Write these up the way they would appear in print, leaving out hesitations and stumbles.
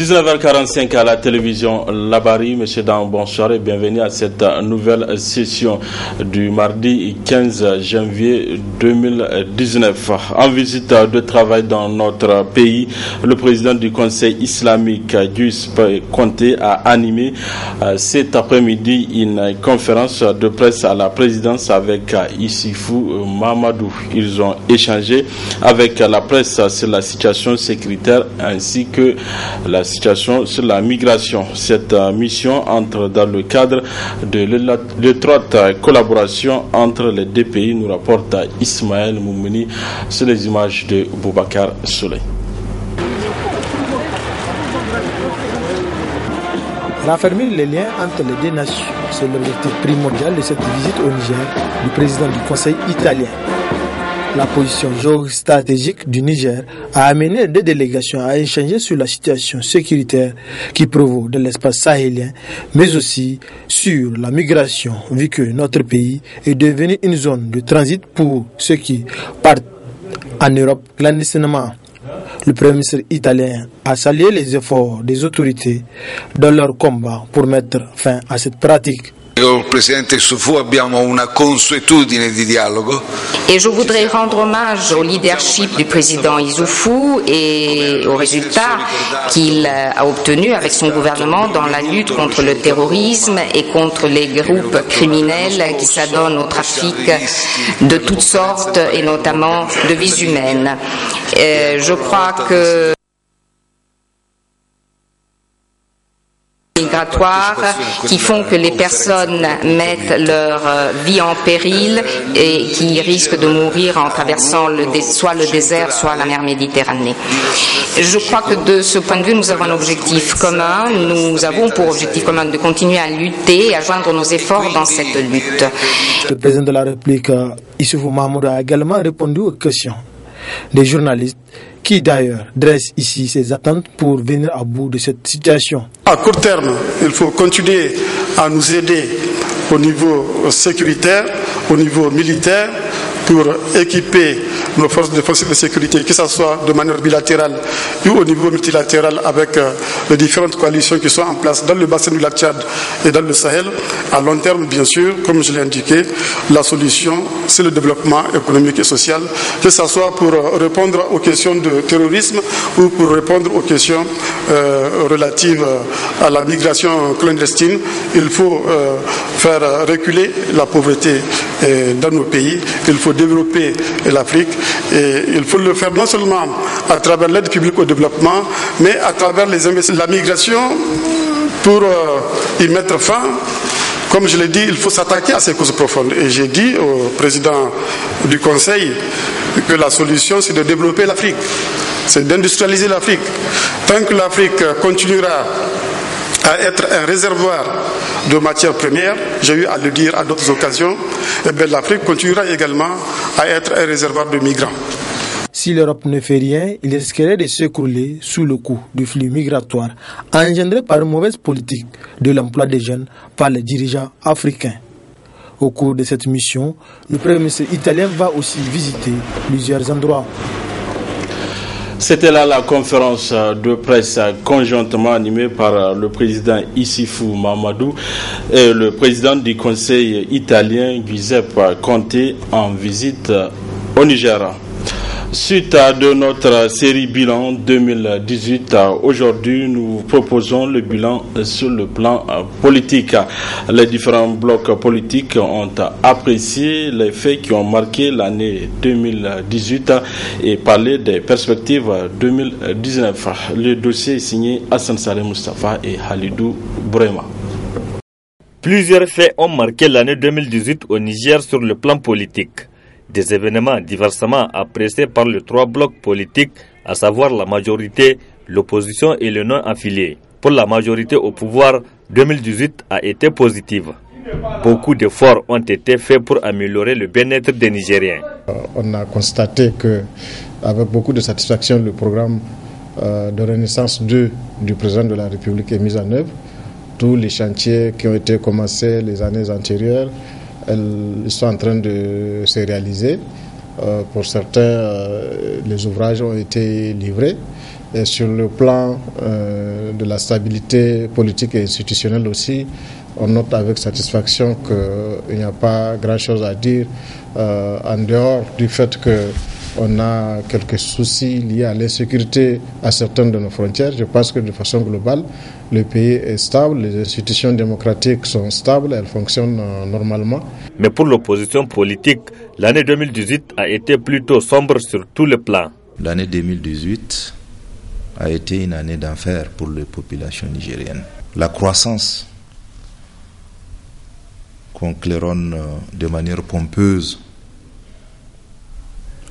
19h45 à la télévision Labari. Monsieur Dan, bonsoir et bienvenue à cette nouvelle session du mardi 15 janvier 2019. En visite de travail dans notre pays, le président du Conseil islamique, Giuseppe Conte, a animé cet après-midi une conférence de presse à la présidence avec Issoufou Mahamadou. Ils ont échangé avec la presse sur la situation sécuritaire ainsi que la situation sur la migration. Cette mission entre dans le cadre de l'étroite collaboration entre les deux pays, nous rapporte Ismaël Moumouni sur les images de Boubacar Souley. Raffermir les liens entre les deux nations, c'est l'objectif primordial de cette visite au Niger du président du Conseil italien. La position géostratégique du Niger a amené les deux délégations à échanger sur la situation sécuritaire qui provoque dans l'espace sahélien, mais aussi sur la migration, vu que notre pays est devenu une zone de transit pour ceux qui partent en Europe clandestinement. Le Premier ministre italien a salué les efforts des autorités dans leur combat pour mettre fin à cette pratique. Col Presidente Issoufou abbiamo una consuetudine di dialogo. Et je voudrais rendre hommage au leadership du président Issoufou et aux résultats qu'il a obtenus avec son gouvernement dans la lutte contre le terrorisme et contre les groupes criminels qui s'adonnent au trafic de toutes sortes et notamment de vies humaines. Je crois que migratoires qui font que les personnes mettent leur vie en péril et qui risquent de mourir en traversant soit le désert, soit la mer Méditerranée. Je crois que de ce point de vue, nous avons un objectif commun. Nous avons pour objectif commun de continuer à lutter et à joindre nos efforts dans cette lutte. Le président de la République, Issoufou Mahamadou, a également répondu aux questions des journalistes qui d'ailleurs dresse ici ses attentes pour venir à bout de cette situation. À court terme, il faut continuer à nous aider au niveau sécuritaire, au niveau militaire, pour équiper nos forces de défense et de sécurité, que ce soit de manière bilatérale ou au niveau multilatéral avec les différentes coalitions qui sont en place dans le bassin du lac Tchad et dans le Sahel. À long terme, bien sûr, comme je l'ai indiqué, la solution, c'est le développement économique et social, que ce soit pour répondre aux questions de terrorisme ou pour répondre aux questions relatives à la migration clandestine. Il faut faire reculer la pauvreté dans nos pays. Il faut développer l'Afrique et il faut le faire non seulement à travers l'aide publique au développement, mais à travers les investissements. La migration, pour y mettre fin, comme je l'ai dit, il faut s'attaquer à ces causes profondes. Et j'ai dit au président du Conseil que la solution, c'est de développer l'Afrique, c'est d'industrialiser l'Afrique. Tant que l'Afrique continuera à être un réservoir de matières premières, j'ai eu à le dire à d'autres occasions, et bien l'Afrique continuera également à être un réservoir de migrants. Si l'Europe ne fait rien, il risquerait de s'écrouler sous le coup du flux migratoire engendré par une mauvaise politique de l'emploi des jeunes par les dirigeants africains. Au cours de cette mission, le Premier ministre italien va aussi visiter plusieurs endroits. C'était là la conférence de presse conjointement animée par le président Issoufou Mahamadou et le président du Conseil italien Giuseppe Conte en visite au Niger. Suite de notre série bilan 2018, aujourd'hui nous proposons le bilan sur le plan politique. Les différents blocs politiques ont apprécié les faits qui ont marqué l'année 2018 et parlé des perspectives 2019. Le dossier est signé Hassan Saleh Mustafa et Halidou Bourema. Plusieurs faits ont marqué l'année 2018 au Niger sur le plan politique. Des événements diversement appréciés par les trois blocs politiques, à savoir la majorité, l'opposition et le non-affilié. Pour la majorité au pouvoir, 2018 a été positive. Beaucoup d'efforts ont été faits pour améliorer le bien-être des Nigériens. On a constaté que, avec beaucoup de satisfaction, le programme de Renaissance 2 du président de la République est mis en œuvre. Tous les chantiers qui ont été commencés les années antérieures, ils sont en train de se réaliser. Pour certains, les ouvrages ont été livrés. Et sur le plan de la stabilité politique et institutionnelle aussi, on note avec satisfaction qu'il n'y a pas grand-chose à dire en dehors du fait qu'on a quelques soucis liés à l'insécurité à certaines de nos frontières. Je pense que de façon globale, le pays est stable, les institutions démocratiques sont stables, elles fonctionnent normalement. Mais pour l'opposition politique, l'année 2018 a été plutôt sombre sur tous les plans. L'année 2018 a été une année d'enfer pour les populations nigériennes. La croissance qu'on claironne de manière pompeuse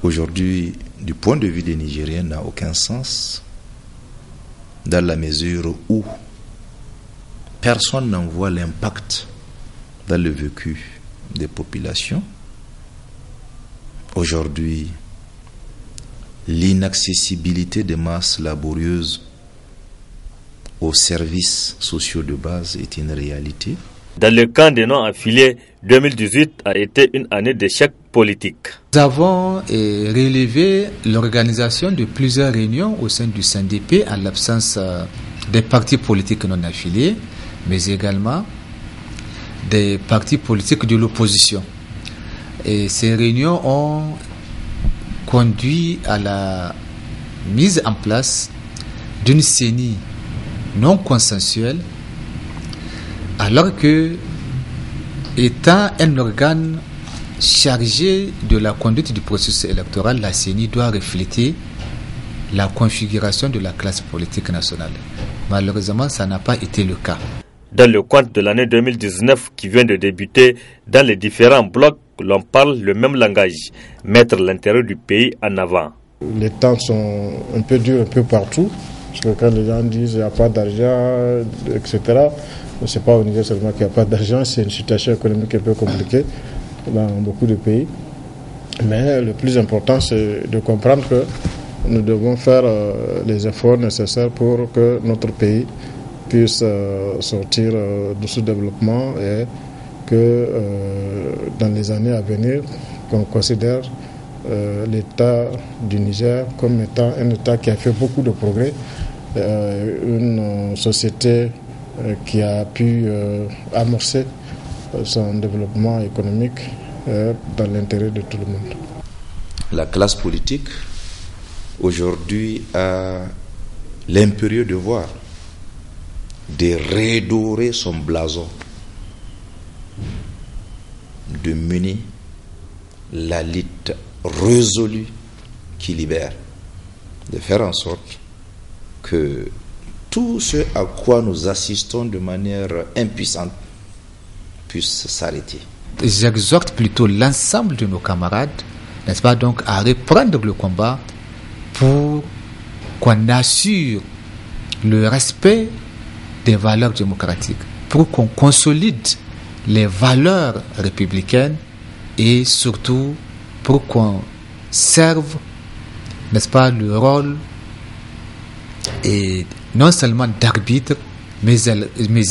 aujourd'hui, du point de vue des Nigériens, n'a aucun sens dans la mesure où personne n'en voit l'impact dans le vécu des populations. Aujourd'hui, l'inaccessibilité des masses laborieuses aux services sociaux de base est une réalité. Dans le camp des non-affiliés, 2018 a été une année d'échec politique. Nous avons relevé l'organisation de plusieurs réunions au sein du CNDP en l'absence des partis politiques non affiliés, mais également des partis politiques de l'opposition. Et ces réunions ont conduit à la mise en place d'une CENI non consensuelle, alors que, étant un organe chargé de la conduite du processus électoral, la CENI doit refléter la configuration de la classe politique nationale. Malheureusement, ça n'a pas été le cas. Dans le compte de l'année 2019 qui vient de débuter, dans les différents blocs, l'on parle le même langage, mettre l'intérêt du pays en avant. Les temps sont un peu durs un peu partout, parce que quand les gens disent qu'il n'y a pas d'argent, etc., ce n'est pas au Niger seulement qu'il n'y a pas d'argent, c'est une situation économique un peu compliquée dans beaucoup de pays. Mais le plus important, c'est de comprendre que nous devons faire les efforts nécessaires pour que notre pays puisse sortir du sous-développement et que dans les années à venir, qu'on considère l'État du Niger comme étant un État qui a fait beaucoup de progrès, une société qui a pu amorcer son développement économique dans l'intérêt de tout le monde. La classe politique aujourd'hui a l'impérieux devoir de redorer son blason, de mener la lutte résolue qui libère, de faire en sorte que tout ce à quoi nous assistons de manière impuissante puisse s'arrêter. J'exhorte plutôt l'ensemble de nos camarades, n'est-ce pas, donc à reprendre le combat pour qu'on assure le respect des valeurs démocratiques, pour qu'on consolide les valeurs républicaines et surtout pour qu'on serve, n'est-ce pas, le rôle et non seulement d'arbitre, mais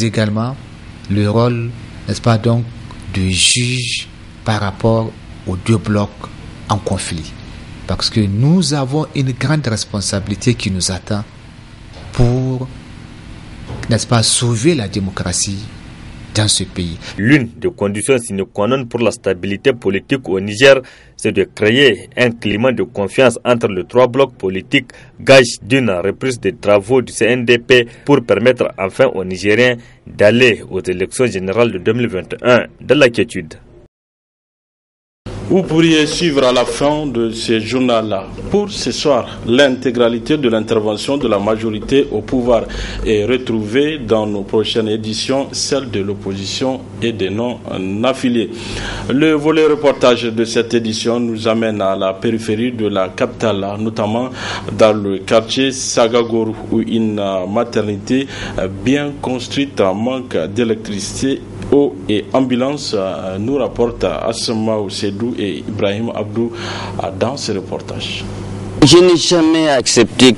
également le rôle, n'est-ce pas, donc, de juge par rapport aux deux blocs en conflit. Parce que nous avons une grande responsabilité qui nous attend pour, n'est-ce pas, sauver la démocratie dans ce pays. L'une des conditions sine qua non pour la stabilité politique au Niger, c'est de créer un climat de confiance entre les trois blocs politiques, gage d'une reprise des travaux du CNDP pour permettre enfin aux Nigériens d'aller aux élections générales de 2021 dans la quiétude. Vous pourriez suivre à la fin de ce journal-là. Pour ce soir, l'intégralité de l'intervention de la majorité au pouvoir est retrouvée dans nos prochaines éditions, celle de l'opposition et des non-affiliés. Le volet reportage de cette édition nous amène à la périphérie de la capitale, notamment dans le quartier Sagagourou, où une maternité bien construite manque d'électricité, eau et ambulance, nous rapporte Asma Oussedou et Ibrahim Abdou dans ce reportage. Je n'ai jamais accepté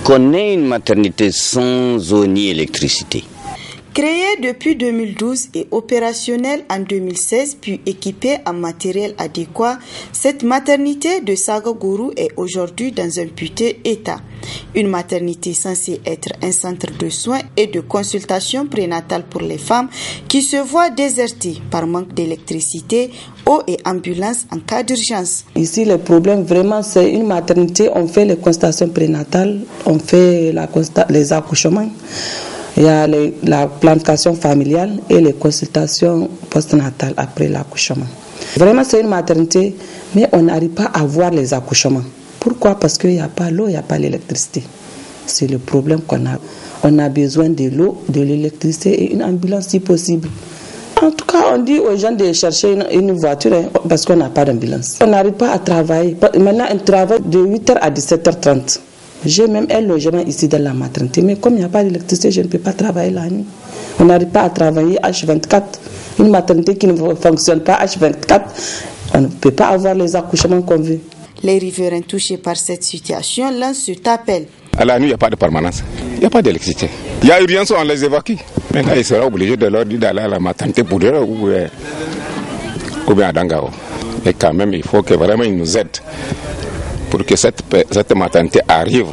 qu'on ait une maternité sans eau ni électricité. Créée depuis 2012 et opérationnelle en 2016 puis équipée en matériel adéquat, cette maternité de Sagagourou est aujourd'hui dans un piteux état. Une maternité censée être un centre de soins et de consultation prénatale pour les femmes qui se voient désertées par manque d'électricité, eau et ambulance en cas d'urgence. Ici, le problème vraiment, c'est une maternité. On fait les consultations prénatales, on fait les accouchements. Il y a la planification familiale et les consultations postnatales après l'accouchement. Vraiment, c'est une maternité, mais on n'arrive pas à voir les accouchements. Pourquoi? Parce qu'il n'y a pas l'eau, il n'y a pas l'électricité. C'est le problème qu'on a. On a besoin de l'eau, de l'électricité et une ambulance si possible. En tout cas, on dit aux gens de chercher une voiture parce qu'on n'a pas d'ambulance. On n'arrive pas à travailler. Maintenant, on travaille de 8h à 17h30. J'ai même un logement ici dans la maternité, mais comme il n'y a pas d'électricité, je ne peux pas travailler la nuit. On n'arrive pas à travailler H24. Une maternité qui ne fonctionne pas H24, on ne peut pas avoir les accouchements qu'on veut. Les riverains touchés par cette situation lancent cet appel. À la nuit, il n'y a pas de permanence, il n'y a pas d'électricité. Il y a urgence, on les évacue. Maintenant, il sera obligé de leur dire d'aller à la maternité pour eux ou bien à Dangao. Mais quand même, il faut que vraiment ils nous aident pour que cette maternité arrive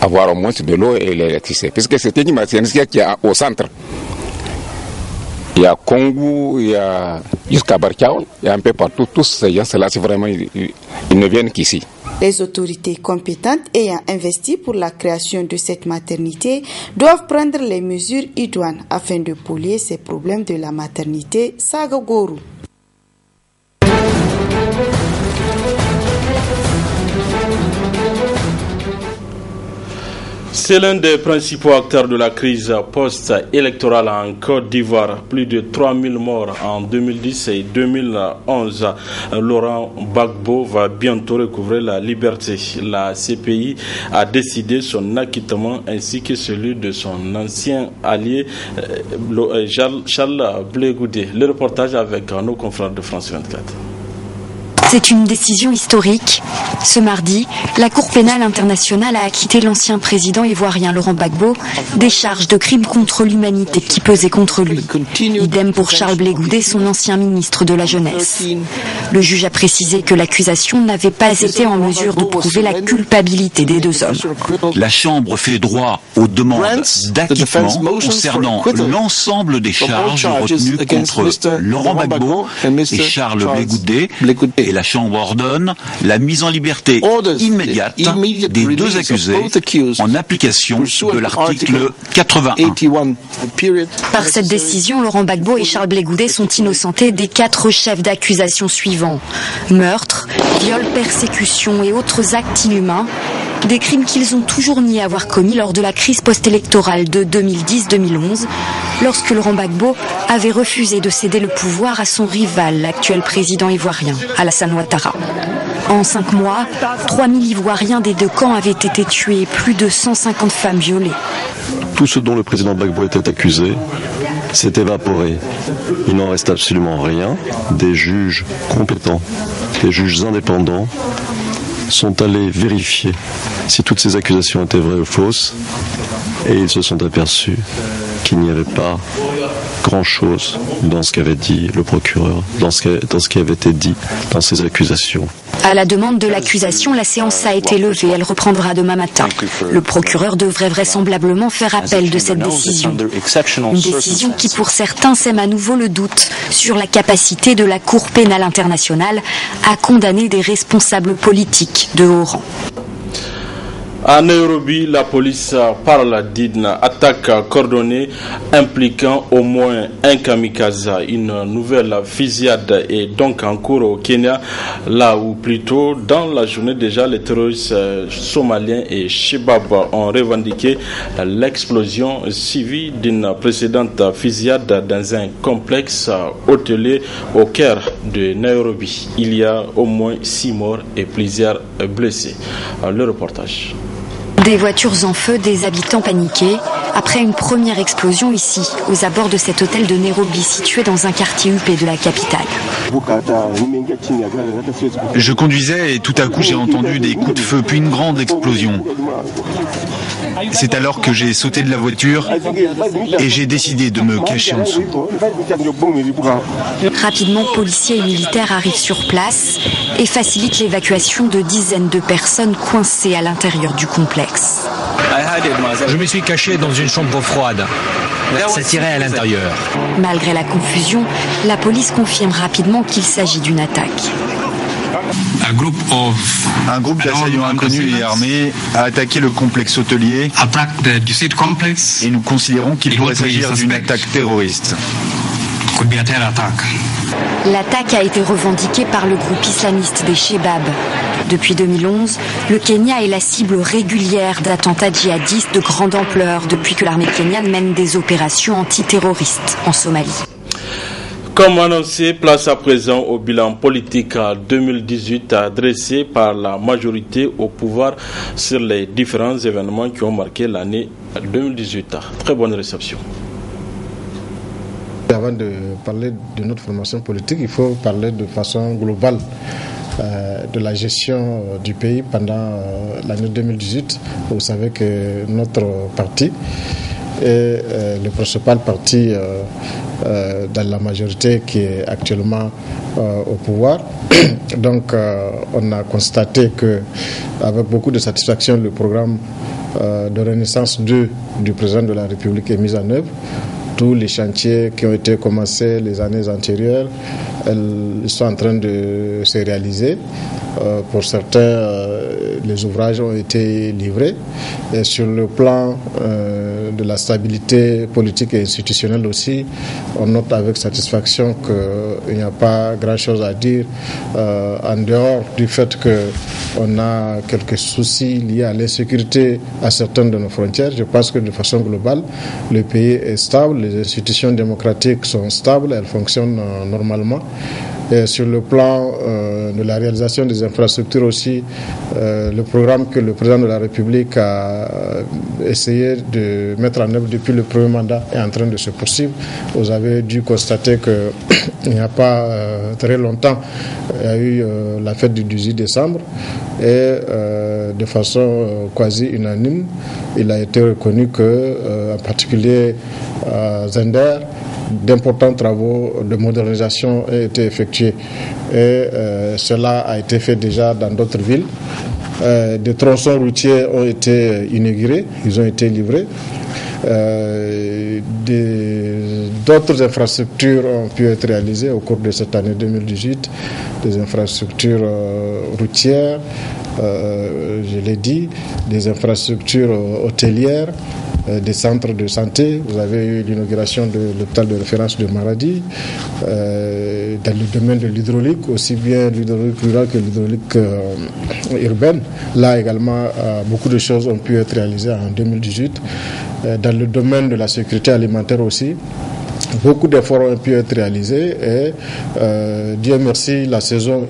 à avoir au moins de l'eau et l'électricité. Puisque c'est une maternité qui est au centre. Il y a Congo, il y a jusqu'à Barkiao, il y a un peu partout. Tous ces gens-là, c'est vraiment, ils ne viennent qu'ici. Les autorités compétentes ayant investi pour la création de cette maternité doivent prendre les mesures idoines afin de polier ces problèmes de la maternité Sagagourou. C'est l'un des principaux acteurs de la crise post-électorale en Côte d'Ivoire. Plus de 3000 morts en 2010 et 2011. Laurent Gbagbo va bientôt recouvrer la liberté. La CPI a décidé son acquittement ainsi que celui de son ancien allié Charles Blé Goudé. Le reportage avec nos confrères de France 24. C'est une décision historique. Ce mardi, la Cour pénale internationale a acquitté l'ancien président ivoirien Laurent Gbagbo des charges de crimes contre l'humanité qui pesaient contre lui. Idem pour Charles Blé Goudé, son ancien ministre de la Jeunesse. Le juge a précisé que l'accusation n'avait pas été en mesure de prouver la culpabilité des deux hommes. La Chambre fait droit aux demandes d'acquittement concernant l'ensemble des charges retenues contre Laurent Gbagbo et Charles Blé Goudé, et la Chambre ordonne la mise en liberté immédiate des deux accusés en application de l'article 81. Par cette décision, Laurent Gbagbo et Charles Blé Goudé sont innocentés des 4 chefs d'accusation suivants: meurtre, viol, persécution et autres actes inhumains, des crimes qu'ils ont toujours nié avoir commis lors de la crise post-électorale de 2010-2011, lorsque Laurent Gbagbo avait refusé de céder le pouvoir à son rival, l'actuel président ivoirien, Alassane Ouattara. En 5 mois, 3000 Ivoiriens des deux camps avaient été tués, plus de 150 femmes violées. Tout ce dont le président Gbagbo était accusé s'est évaporé. Il n'en reste absolument rien. Des juges compétents, des juges indépendants sont allés vérifier si toutes ces accusations étaient vraies ou fausses, et ils se sont aperçus qu'il n'y avait pas grand-chose dans ce qu'avait dit le procureur, dans ce qui avait été dit dans ces accusations. À la demande de l'accusation, la séance a été levée. Elle reprendra demain matin. Le procureur devrait vraisemblablement faire appel de cette décision. Une décision qui, pour certains, sème à nouveau le doute sur la capacité de la Cour pénale internationale à condamner des responsables politiques de haut rang. À Nairobi, la police parle d'une attaque coordonnée impliquant au moins un kamikaze. Une nouvelle fusillade est donc en cours au Kenya, là où plutôt dans la journée déjà les terroristes somaliens et Shebab ont revendiqué l'explosion suivie d'une précédente fusillade dans un complexe hôtelier au cœur de Nairobi. Il y a au moins 6 morts et plusieurs blessés. Le reportage. Des voitures en feu, des habitants paniqués, après une première explosion ici, aux abords de cet hôtel de Nairobi situé dans un quartier huppé de la capitale. Je conduisais et tout à coup j'ai entendu des coups de feu puis une grande explosion. C'est alors que j'ai sauté de la voiture et j'ai décidé de me cacher en dessous. Rapidement, policiers et militaires arrivent sur place et facilitent l'évacuation de dizaines de personnes coincées à l'intérieur du complexe. Je me suis caché dans une chambre froide. Ça tirait à l'intérieur. Malgré la confusion, la police confirme rapidement qu'il s'agit d'une attaque. Un groupe d'assaillants inconnus et armés a attaqué le complexe hôtelier et nous considérons qu'il pourrait s'agir d'une attaque terroriste. L'attaque a été revendiquée par le groupe islamiste des Shebab. Depuis 2011, le Kenya est la cible régulière d'attentats djihadistes de grande ampleur depuis que l'armée kenyane mène des opérations antiterroristes en Somalie. Comme annoncé, place à présent au bilan politique 2018 dressé par la majorité au pouvoir sur les différents événements qui ont marqué l'année 2018. Très bonne réception. Avant de parler de notre formation politique, il faut parler de façon globale de la gestion du pays pendant l'année 2018. Vous savez que notre parti est le principal parti dans la majorité qui est actuellement au pouvoir. Donc on a constaté que avec beaucoup de satisfaction le programme de Renaissance 2 du président de la République est mis en œuvre. Tous les chantiers qui ont été commencés les années antérieures, ils sont en train de se réaliser. Pour certains, les ouvrages ont été livrés. Et sur le plan de la stabilité politique et institutionnelle aussi, on note avec satisfaction qu'il n'y a pas grand-chose à dire en dehors du fait qu'on a quelques soucis liés à l'insécurité à certaines de nos frontières. Je pense que de façon globale, le pays est stable, les institutions démocratiques sont stables, elles fonctionnent normalement. Et sur le plan de la réalisation des infrastructures aussi, le programme que le président de la République a essayé de mettre en œuvre depuis le premier mandat est en train de se poursuivre. Vous avez dû constater qu'il n'y a pas très longtemps, il y a eu la fête du 18 décembre et de façon quasi unanime, il a été reconnu que, en particulier à Zender, d'importants travaux de modernisation ont été effectués et cela a été fait déjà dans d'autres villes. Des tronçons routiers ont été inaugurés, ils ont été livrés. D'autres infrastructures ont pu être réalisées au cours de cette année 2018, des infrastructures routières, je l'ai dit, des infrastructures hôtelières, des centres de santé. Vous avez eu l'inauguration de l'hôpital de référence de Maradi, dans le domaine de l'hydraulique, aussi bien l'hydraulique rurale que l'hydraulique urbaine. Là également, beaucoup de choses ont pu être réalisées en 2018. Dans le domaine de la sécurité alimentaire aussi, beaucoup d'efforts ont pu être réalisés et Dieu merci, la saison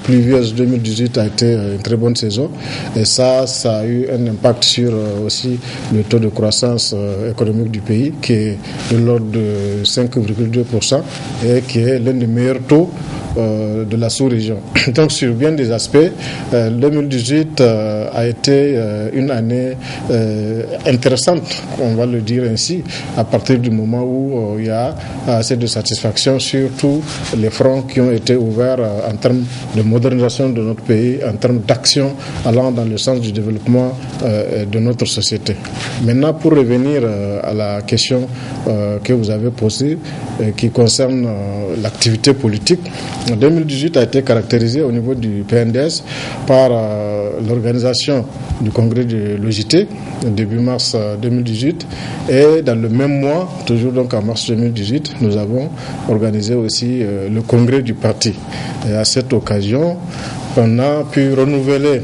pluvieuse 2018 a été une très bonne saison et ça a eu un impact sur aussi le taux de croissance économique du pays qui est de l'ordre de 5,2% et qui est l'un des meilleurs taux de la sous-région. Donc sur bien des aspects, 2018 a été une année intéressante, on va le dire ainsi, à partir du moment où il y a assez de satisfaction sur tous les fronts qui ont été ouverts en termes de modernisation de notre pays, en termes d'action allant dans le sens du développement de notre société. Maintenant, pour revenir à la question que vous avez posée, qui concerne l'activité politique, 2018 a été caractérisé au niveau du PNDS par l'organisation du congrès de l'OJT début mars 2018 et dans le même mois, toujours donc en mars 2018, nous avons organisé aussi le congrès du parti. Et à cette occasion, on a pu renouveler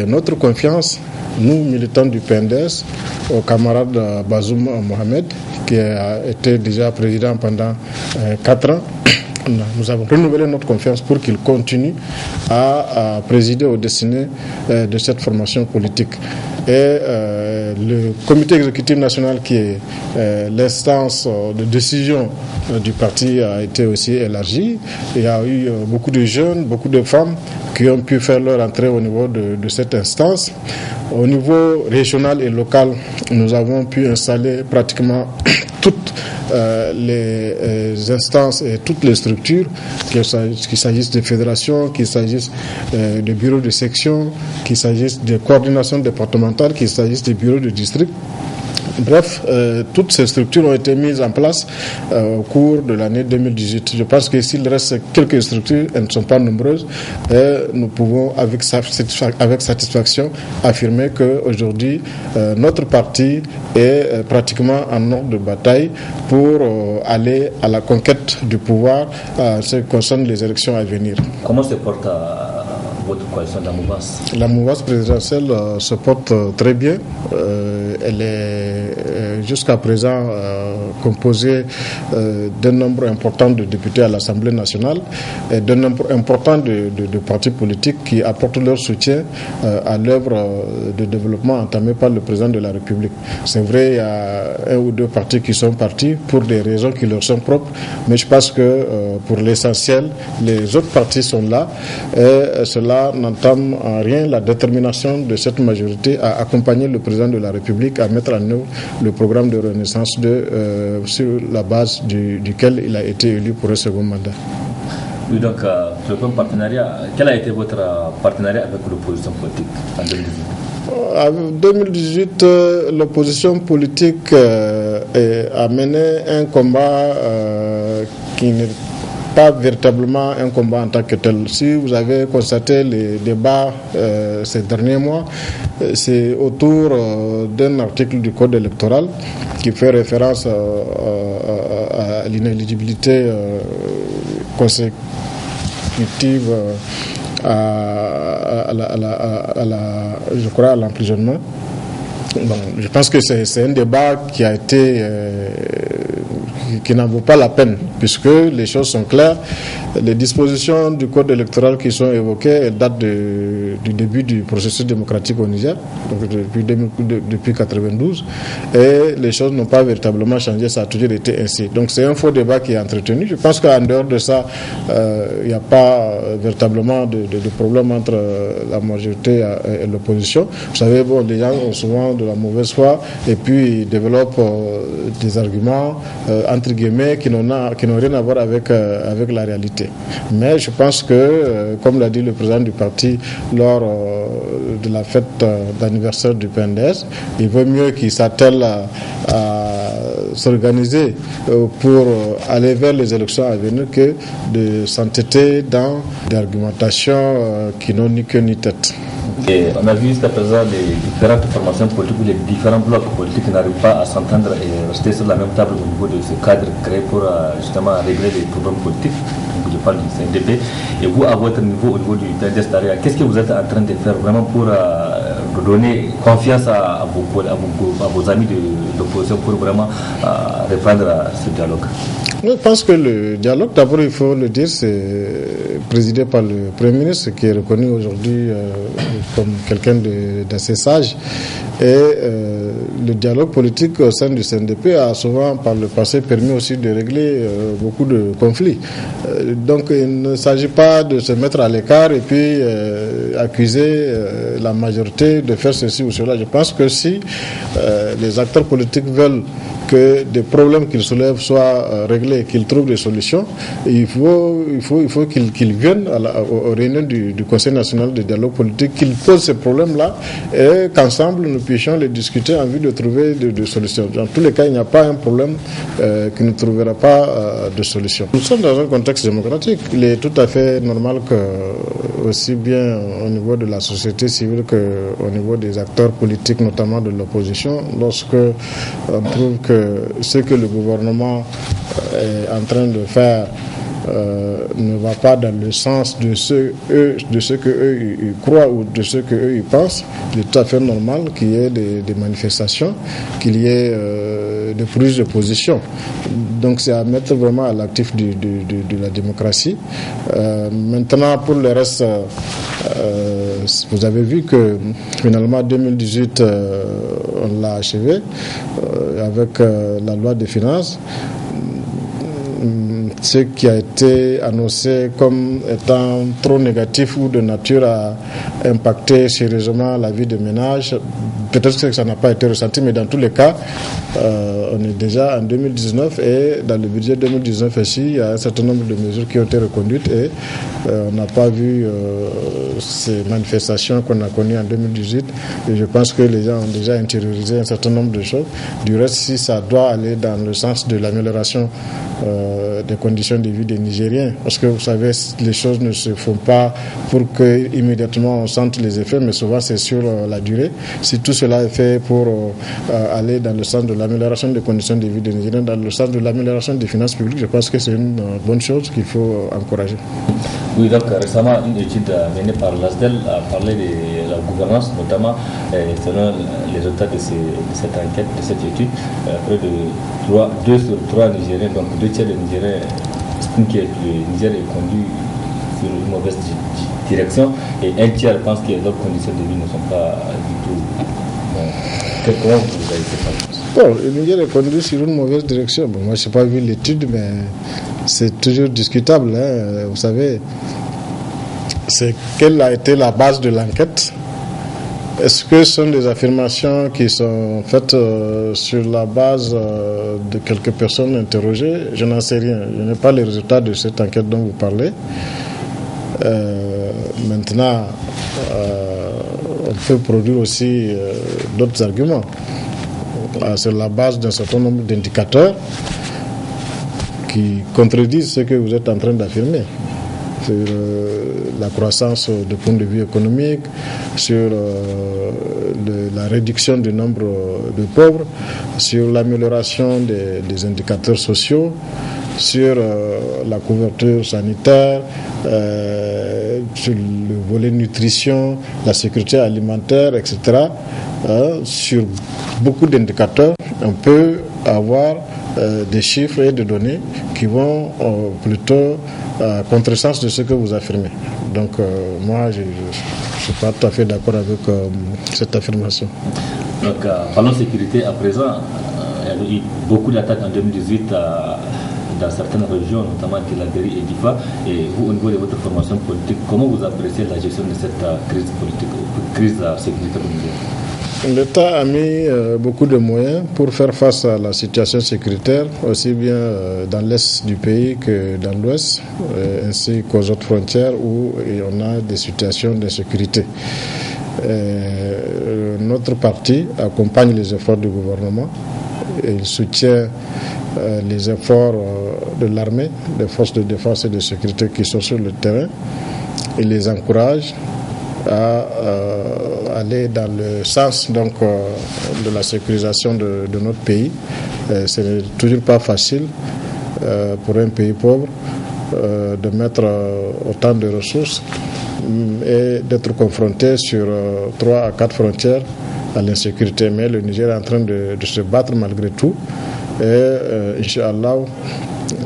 notre confiance, nous militants du PNDS, au camarade Bazoum Mohamed, qui a été déjà président pendant 4 ans, nous avons renouvelé notre confiance pour qu'il continue à présider aux destinées de cette formation politique. Et le comité exécutif national, qui est l'instance de décision du parti, a été aussi élargi. Il y a eu beaucoup de jeunes, beaucoup de femmes qui ont pu faire leur entrée au niveau de cette instance. Au niveau régional et local, nous avons pu installer pratiquement toutes les instances et toutes les structures, qu'il s'agisse de fédérations, qu'il s'agisse de bureaux de section, qu'il s'agisse de coordination départementale, qu'il s'agisse de bureaux de district. Bref, toutes ces structures ont été mises en place au cours de l'année 2018. Je pense que s'il reste quelques structures, elles ne sont pas nombreuses, et nous pouvons avec satisfaction affirmer qu'aujourd'hui, notre parti est pratiquement en ordre de bataille pour aller à la conquête du pouvoir en ce qui concerne les élections à venir. Comment se porte votre coalition, la mouvance? La mouvance présidentielle se porte très bien. Elle est jusqu'à présent composée d'un nombre important de députés à l'Assemblée nationale et d'un nombre important de partis politiques qui apportent leur soutien à l'œuvre de développement entamée par le président de la République. C'est vrai, il y a un ou deux partis qui sont partis pour des raisons qui leur sont propres, mais je pense que pour l'essentiel, les autres partis sont là et cela n'entame en rien la détermination de cette majorité à accompagner le président de la République à mettre en œuvre le programme de renaissance sur la base duquel il a été élu pour un second mandat. Oui, donc, le premier partenariat, quel a été votre partenariat avec l'opposition politique en 2018? En 2018, l'opposition politique a mené un combat qui n'est pas véritablement un combat en tant que tel. Si vous avez constaté les débats ces derniers mois, c'est autour d'un article du Code électoral qui fait référence à l'inéligibilité consécutive à l'emprisonnement. Bon, je pense que c'est un débat qui a été qui n'en vaut pas la peine, puisque les choses sont claires. Les dispositions du code électoral qui sont évoquées, elles datent du début du processus démocratique au Niger, donc depuis 1992, et les choses n'ont pas véritablement changé, ça a toujours été ainsi. Donc c'est un faux débat qui est entretenu. Je pense qu'en dehors de ça, il n'y a pas véritablement de problème entre la majorité et l'opposition. Vous savez, bon, les gens ont souvent de la mauvaise foi et puis ils développent des arguments entre guillemets qui n'ont rien à voir avec la réalité. Mais je pense que, comme l'a dit le président du parti lors de la fête d'anniversaire du PNDS, il vaut mieux qu'il s'attelle à s'organiser pour aller vers les élections à venir que de s'entêter dans des argumentations qui n'ont ni queue ni tête. Et on a vu jusqu'à présent les différentes formations politiques ou les différents blocs politiques qui n'arrivent pas à s'entendre et rester sur la même table au niveau de ce cadre créé pour justement régler les problèmes politiques. Donc je parle du CNDP. Et vous, à votre niveau, au niveau du PNDS, qu'est-ce que vous êtes en train de faire vraiment pour donner confiance à vos amis de l'opposition pour vraiment reprendre ce dialogue? Je pense que le dialogue, d'abord il faut le dire, c'est présidé par le Premier ministre qui est reconnu aujourd'hui comme quelqu'un d'assez sage. Et le dialogue politique au sein du CNDP a souvent par le passé permis aussi de régler beaucoup de conflits. Donc il ne s'agit pas de se mettre à l'écart et puis accuser la majorité de faire ceci ou cela. Je pense que si les acteurs politiques veulent que des problèmes qu'ils soulèvent soient réglés, qu'ils trouvent des solutions, il faut qu'ils viennent aux réunions du Conseil national de dialogue politique, qu'ils posent ces problèmes-là et qu'ensemble nous puissions les discuter en vue de trouver des solutions. Dans tous les cas, il n'y a pas un problème qui ne trouvera pas de solution. Nous sommes dans un contexte démocratique. Il est tout à fait normal que, aussi bien au niveau de la société civile qu'au niveau des acteurs politiques, notamment de l'opposition, lorsque on trouve que ce que le gouvernement est en train de faire ne va pas dans le sens de ce que eux ils croient ou de ce que eux ils pensent, il est tout à fait normal qu'il y ait des manifestations, qu'il y ait des prises de position. Donc c'est à mettre vraiment à l'actif de la démocratie. Maintenant, pour le reste, vous avez vu que finalement 2018 on l'a achevé avec la loi des finances. Ce qui a été annoncé comme étant trop négatif ou de nature à impacter sérieusement la vie des ménages, peut-être que ça n'a pas été ressenti, mais dans tous les cas, on est déjà en 2019 et dans le budget 2019 ici, il y a un certain nombre de mesures qui ont été reconduites et on n'a pas vu ces manifestations qu'on a connues en 2018 et je pense que les gens ont déjà intériorisé un certain nombre de choses. Du reste, si ça doit aller dans le sens de l'amélioration des conditions de vie des Nigériens, parce que vous savez, les choses ne se font pas pour que immédiatement on sente les effets, mais souvent c'est sur la durée. Si tout cela est fait pour aller dans le sens de l'amélioration des conditions de vie des Nigériens, dans le sens de l'amélioration des finances publiques, je pense que c'est une bonne chose qu'il faut encourager. Oui, donc récemment, une étude menée par l'ASDEL a parlé de la gouvernance, notamment selon les résultats de cette enquête, de cette étude, près de 2 sur 3 Nigériens, donc 2 tiers des Nigériens estiment que le Niger est conduit sur une mauvaise direction et 1 tiers pense que leurs conditions de vie ne sont pas du tout bonnes. Comment vous avez fait ça? Bon, le Niger est conduit sur une mauvaise direction. Bon, moi, je n'ai pas vu l'étude, mais c'est toujours discutable. Hein. Vous savez, quelle a été la base de l'enquête? Est-ce que ce sont des affirmations qui sont faites sur la base de quelques personnes interrogées? Je n'en sais rien. Je n'ai pas les résultats de cette enquête dont vous parlez. Maintenant, on peut produire aussi d'autres arguments sur la base d'un certain nombre d'indicateurs qui contredisent ce que vous êtes en train d'affirmer. Sur la croissance du point de vue économique, sur la réduction du nombre de pauvres, sur l'amélioration des indicateurs sociaux, sur la couverture sanitaire, sur le volet nutrition, la sécurité alimentaire, etc. Sur beaucoup d'indicateurs, on peut avoir des chiffres et des données qui vont plutôt à contresens de ce que vous affirmez. Donc moi, je ne suis pas tout à fait d'accord avec cette affirmation. Donc parlons sécurité à présent. Il y a eu beaucoup d'attaques en 2018 dans certaines régions, notamment Tilaberi et Difa. Et vous, au niveau de votre formation politique, comment vous appréciez la gestion de cette crise politique, crise sécuritaire au Niger? L'État a mis beaucoup de moyens pour faire face à la situation sécuritaire, aussi bien dans l'est du pays que dans l'ouest, ainsi qu'aux autres frontières où on a des situations d'insécurité. Notre parti accompagne les efforts du gouvernement et il soutient les efforts de l'armée, des forces de défense et de sécurité qui sont sur le terrain. Il les encourage à aller dans le sens donc de la sécurisation de notre pays. Ce n'est toujours pas facile pour un pays pauvre de mettre autant de ressources et d'être confronté sur 3 à 4 frontières à l'insécurité. Mais le Niger est en train de se battre malgré tout et Inch'Allah,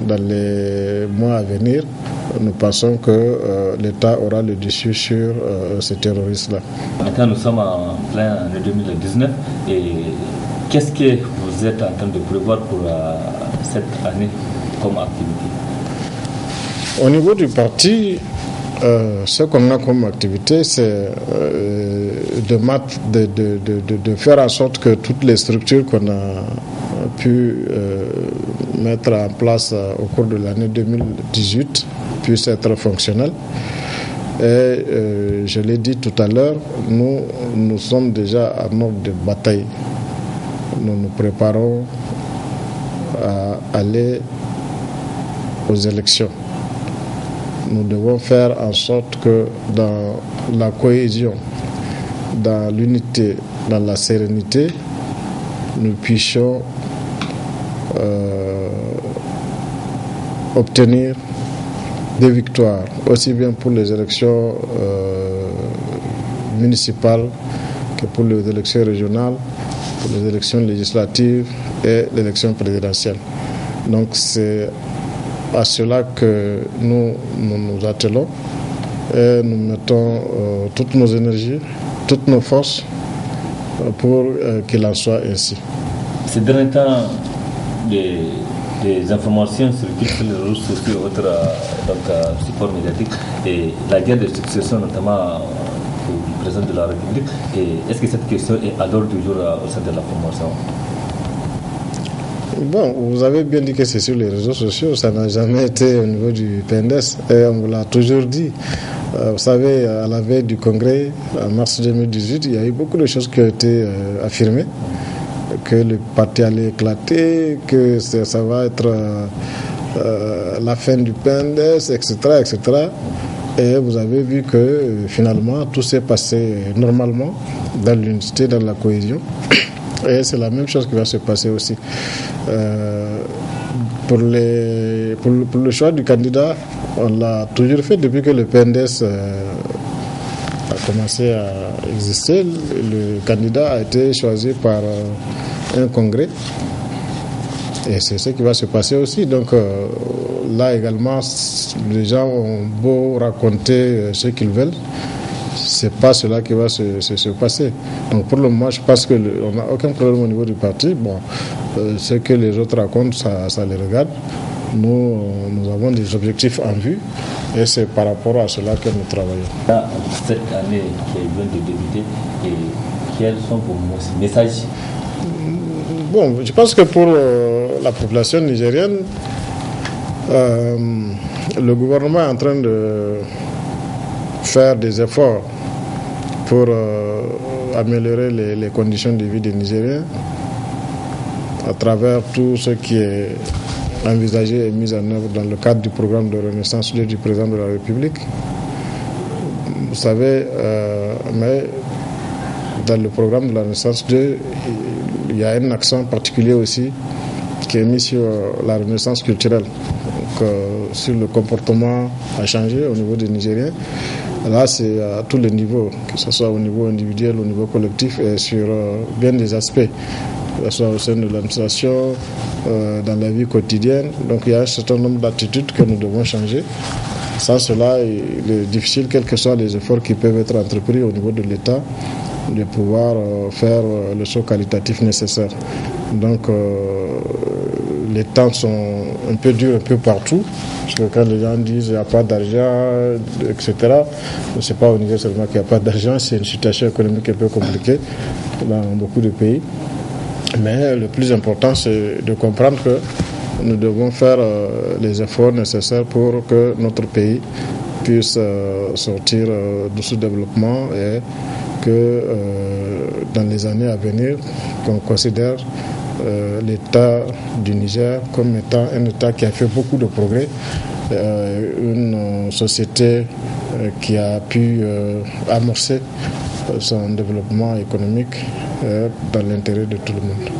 dans les mois à venir, nous pensons que l'État aura le dessus sur ces terroristes-là. Maintenant, nous sommes en plein année 2019 et qu'est-ce que vous êtes en train de prévoir pour cette année comme activité? Au niveau du parti, ce qu'on a comme activité, c'est de faire en sorte que toutes les structures qu'on a pu mettre en place au cours de l'année 2018 puissent être fonctionnelles. Et je l'ai dit tout à l'heure, nous sommes déjà en ordre de bataille. Nous nous préparons à aller aux élections. Nous devons faire en sorte que dans la cohésion, dans l'unité, dans la sérénité, nous puissions obtenir des victoires, aussi bien pour les élections municipales que pour les élections régionales, pour les élections législatives et l'élection présidentielle. Donc c'est à cela que nous nous attelons et nous mettons toutes nos énergies, toutes nos forces pour qu'il en soit ainsi. Ces derniers temps, des informations circulent sur les réseaux sociaux et autres supports médiatiques et la guerre de succession notamment du président de la République. Est-ce que cette question est à l'ordre du jour au sein de la formation? Bon, vous avez bien dit que c'est sur les réseaux sociaux, ça n'a jamais été au niveau du PNDS et on vous l'a toujours dit. Vous savez, à la veille du congrès, en mars 2018, il y a eu beaucoup de choses qui ont été affirmées, que le parti allait éclater, que ça va être la fin du PNDS, etc., etc. Et vous avez vu que finalement tout s'est passé normalement dans l'unité, dans la cohésion. Et c'est la même chose qui va se passer aussi. Pour le choix du candidat, on l'a toujours fait depuis que le PNDS a commencé à exister. Le candidat a été choisi par un congrès. Et c'est ce qui va se passer aussi. Donc là également, les gens ont beau raconter ce qu'ils veulent, c'est pas cela qui va se passer. Donc pour le moment, je pense qu'on n'a aucun problème au niveau du parti. Bon, ce que les autres racontent, ça les regarde. Nous avons des objectifs en vue et c'est par rapport à cela que nous travaillons. Cette année qui vient de débuter, quels sont vos messages? Bon, je pense que pour la population nigérienne, le gouvernement est en train de faire des efforts pour améliorer les conditions de vie des Nigériens à travers tout ce qui est envisagé et mis en œuvre dans le cadre du programme de Renaissance 2 du président de la République. Vous savez, mais dans le programme de la Renaissance 2, il y a un accent particulier aussi qui est mis sur la renaissance culturelle, donc, sur le comportement à changer au niveau des Nigériens. Là, c'est à tous les niveaux, que ce soit au niveau individuel, au niveau collectif et sur bien des aspects, que ce soit au sein de l'administration, dans la vie quotidienne. Donc il y a un certain nombre d'attitudes que nous devons changer. Sans cela, il est difficile, quels que soient les efforts qui peuvent être entrepris au niveau de l'État, de pouvoir faire le saut qualitatif nécessaire. Donc les temps sont un peu durs un peu partout, parce que quand les gens disent qu'il n'y a pas d'argent, etc., ce n'est pas au Niger seulement qu'il n'y a pas d'argent, c'est une situation économique un peu compliquée dans beaucoup de pays. Mais le plus important, c'est de comprendre que nous devons faire les efforts nécessaires pour que notre pays puisse sortir du sous-développement et que dans les années à venir, qu'on considère l'État du Niger comme étant un État qui a fait beaucoup de progrès, une société qui a pu amorcer son développement économique dans l'intérêt de tout le monde.